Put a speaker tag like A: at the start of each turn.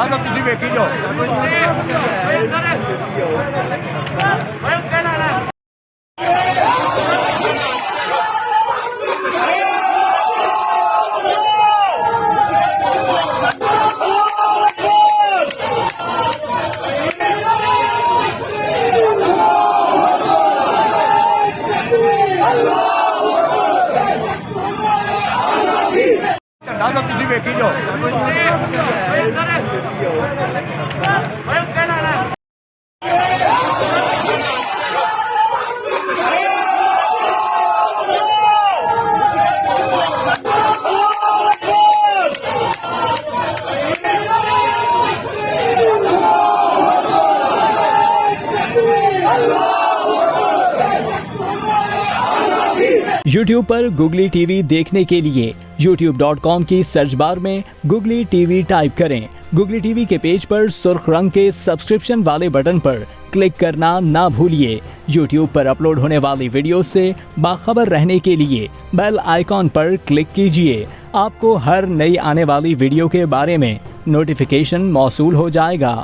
A: तो तुझी वेखी जाओ। तो तुझी वेखी जाओ।
B: YouTube पर गुगली टीवी देखने के लिए youtube.com की सर्च बार में गुगली टीवी टाइप करें। गुगली टीवी के पेज पर सुर्ख रंग के सब्सक्रिप्शन वाले बटन पर क्लिक करना ना भूलिए। YouTube पर अपलोड होने वाली वीडियो से बाखबर रहने के लिए बेल आइकॉन पर क्लिक कीजिए। आपको हर नई आने वाली वीडियो के बारे में नोटिफिकेशन मौसूल हो जाएगा।